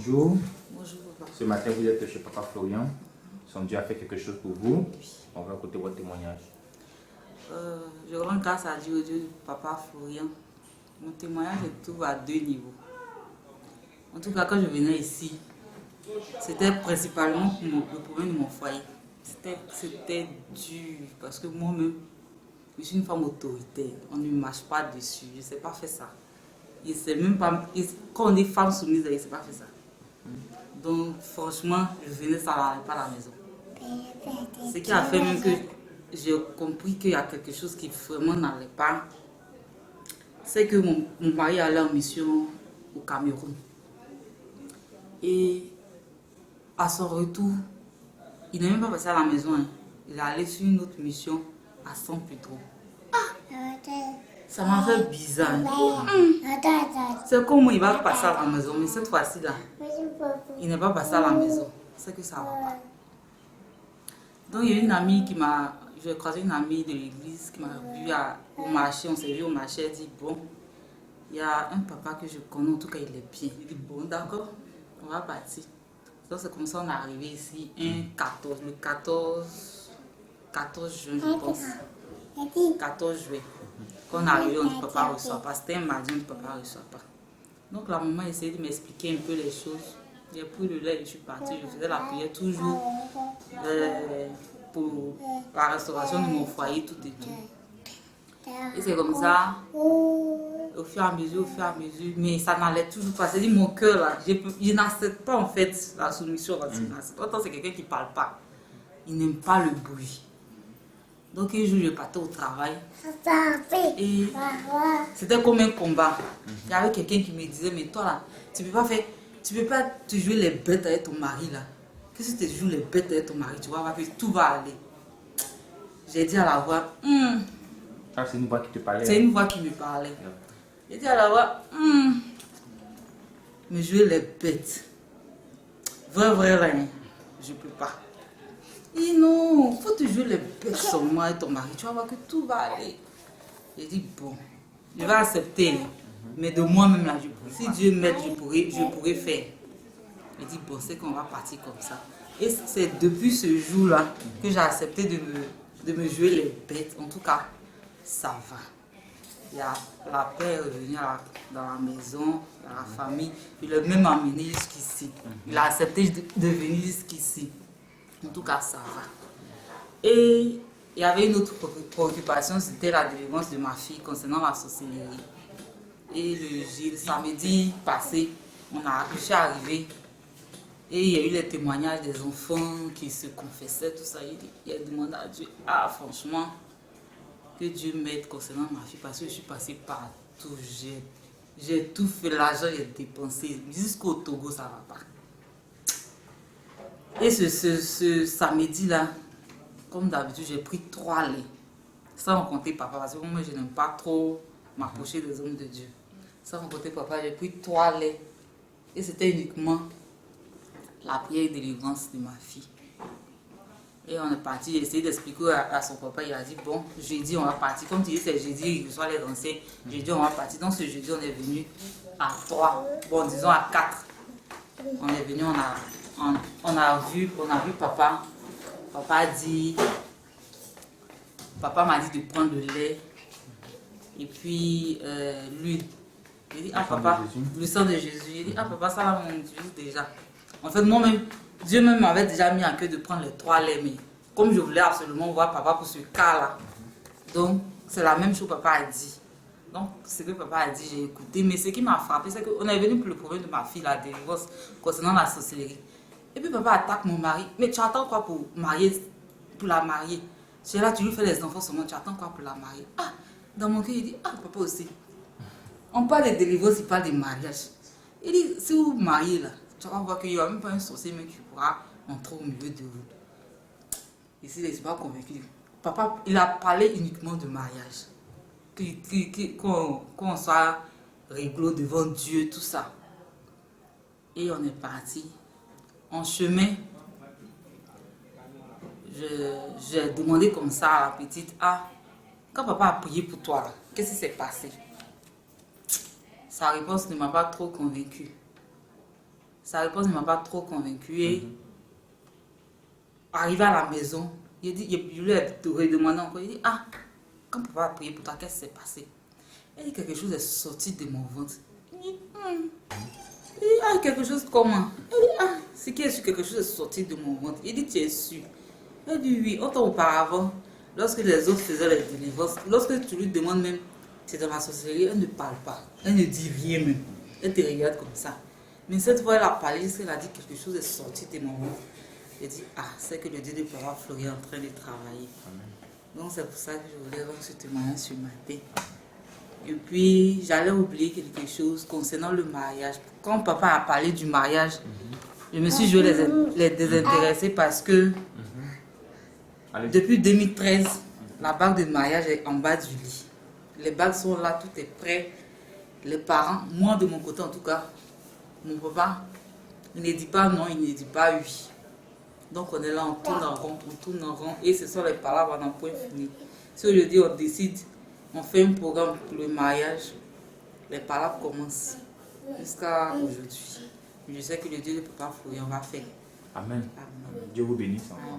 Bonjour. Bonjour papa. Ce matin, vous êtes chez Papa Florian. Son Dieu a fait quelque chose pour vous. On va écouter votre témoignage. Je rends grâce à Dieu, Dieu, Papa Florian. Mon témoignage se trouve à deux niveaux. En tout cas, quand je venais ici, c'était principalement pour le problème de mon foyer. C'était dur parce que moi-même, je suis une femme autoritaire. On ne marche pas dessus. Je ne sais pas faire ça. Et c'est même pas, quand on est femme soumise, je ne sais pas faire ça. Donc, franchement, je venais, ça n'allait pas à la maison. Ce qui a fait même que j'ai compris qu'il y a quelque chose qui vraiment n'allait pas. C'est que mon mari allait en mission au Cameroun. Et à son retour, il n'est même pas passé à la maison. Hein. Il est allé sur une autre mission à Saint-Pedro. Ça m'a fait bizarre. C'est comme il va passer à la maison, mais cette fois-ci-là, il n'est pas passé à la maison. C'est que ça ne va pas. Donc il y a une amie qui m'a... J'ai croisé une amie de l'église qui m'a vu au marché. On s'est vu au marché. Elle dit, bon, il y a un papa que je connais, en tout cas il est bien. Il dit, bon d'accord, on va partir. Donc c'est comme ça qu'on est arrivé ici, le 14 juin je pense. 14 juillet. Quand on est arrivé, on dit papa ne reçoit pas. C'était un mardi, on dit papa ne reçoit pas. Donc la maman essayait de m'expliquer un peu les choses. J'ai pris le lait, je suis partie, je faisais la prière toujours pour la restauration de mon foyer, tout et tout. Et c'est comme ça, au fur et à mesure, mais ça n'allait toujours pas. C'est-à-dire mon cœur là, je n'accepte pas en fait la soumission. Autant c'est quelqu'un qui ne parle pas. Il n'aime pas le bruit. Donc un jour je partais au travail et c'était comme un combat. Il y avait quelqu'un qui me disait, mais toi là, tu peux pas te jouer les bêtes avec ton mari là. Que si tu joues les bêtes avec ton mari, tu vas voir que tout va aller. J'ai dit à la voix, Ah, c'est une voix qui te parlait. C'est une voix qui me parlait. J'ai dit à la voix, me jouer les bêtes. Vrai, rien. Je peux pas. Et non, faut te jouer les bêtes seulement avec ton mari. Tu vas voir que tout va aller. J'ai dit, bon, je vais accepter. Mais de moi-même là, si Dieu m'aide, je pourrais faire. J'ai dit, bon, c'est qu'on va partir comme ça. Et c'est depuis ce jour-là que j'ai accepté de me jouer les bêtes. En tout cas, ça va. Il y a la paix est revenue dans la maison, dans la famille. Il l'a même amené jusqu'ici. Il a accepté de venir jusqu'ici. En tout cas, ça va. Et il y avait une autre préoccupation, c'était la délivrance de ma fille concernant la sorcellerie. Et le samedi passé, je suis arrivée et il y a eu les témoignages des enfants qui se confessaient, tout ça. Il a demandé à Dieu, franchement, que Dieu m'aide concernant ma fille parce que je suis passée partout. J'ai tout fait, l'argent j'ai dépensé. Jusqu'au Togo, ça ne va pas. Et ce samedi-là, comme d'habitude, j'ai pris 3 laits. Sans compter papa, parce que moi je n'aime pas trop m'approcher des hommes de Dieu. Sans compter papa, j'ai pris 3 laits. Et c'était uniquement la prière de délivrance de ma fille. Et on est parti, j'ai essayé d'expliquer à son papa, il a dit, bon, jeudi on va partir. Comme tu dis, c'est jeudi, il reçoit les anciens. Jeudi on va partir. Donc ce jeudi on est venu à 3, bon disons à 4. On est venu, on a vu papa. Papa m'a dit de prendre le lait. Et puis l'huile. J'ai dit, papa, le sang de Jésus. J'ai dit, papa, ça là, on utilise déjà. En fait, moi-même, Dieu même m'avait déjà mis à cœur de prendre les 3 laits. Mais comme je voulais absolument voir papa pour ce cas-là. Donc, c'est la même chose que papa a dit. Donc, ce que papa a dit, j'ai écouté. Mais ce qui m'a frappé, c'est qu'on est venu pour le problème de ma fille, la délivrance, concernant la sorcellerie. Et puis papa attaque mon mari. Mais tu attends quoi pour la marier? C'est là, tu lui fais les enfants seulement, tu attends quoi pour la marier? Dans mon cœur, il dit, papa aussi. On parle de délivrance, il parle de mariage. Il dit, si vous vous mariez là, tu vas voir qu'il n'y aura même pas un sorcier mais qui pourra entrer au milieu de vous. Ici, je ne suis pas convaincu. Papa, il a parlé uniquement de mariage. Qu'on soit réglo devant Dieu, tout ça. Et on est parti. En chemin, j'ai demandé comme ça à la petite, quand papa a prié pour toi, qu'est-ce qui s'est passé? Sa réponse ne m'a pas trop convaincue. sa réponse ne m'a pas trop convaincue. Et arrivé à la maison, je lui ai redemandé encore. Il dit, ah, quand papa a prié pour toi, qu'est-ce qui s'est passé? Elle dit, quelque chose est sorti de mon ventre. Il dit, Il dit, ah, quelque chose comment? Elle dit, ah, c'est qui est sûr, quelque chose est sorti de mon ventre. Il dit, tu es sûr? Elle dit, oui, autant auparavant, lorsque les autres faisaient les délivrances, lorsque tu lui demandes même, c'est dans la sorcellerie, elle ne parle pas. Elle ne dit rien même. Elle te regarde comme ça. Mais cette fois, elle a parlé, elle a dit, quelque chose est sorti de mon ventre. Elle dit, ah, c'est que le Dieu de Papa Florian est en train de travailler. Amen. Donc c'est pour ça que je voulais rendre ce témoignage ce matin. Et puis j'allais oublier quelque chose concernant le mariage. Quand papa a parlé du mariage, je me suis joué les désintéresser parce que depuis 2013, la bague de mariage est en bas du lit. Les bagues sont là, tout est prêt. Les parents, moi de mon côté en tout cas, mon papa, il ne dit pas non, il ne dit pas oui. Donc on est là, on tourne en rond, et ce sont les palabres à n'en point fini. Si aujourd'hui on décide, on fait un programme pour le mariage, les palabres commencent jusqu'à aujourd'hui. Je sais que le Dieu de Papa Florian va faire. Amen. Amen. Dieu vous bénisse. Amen.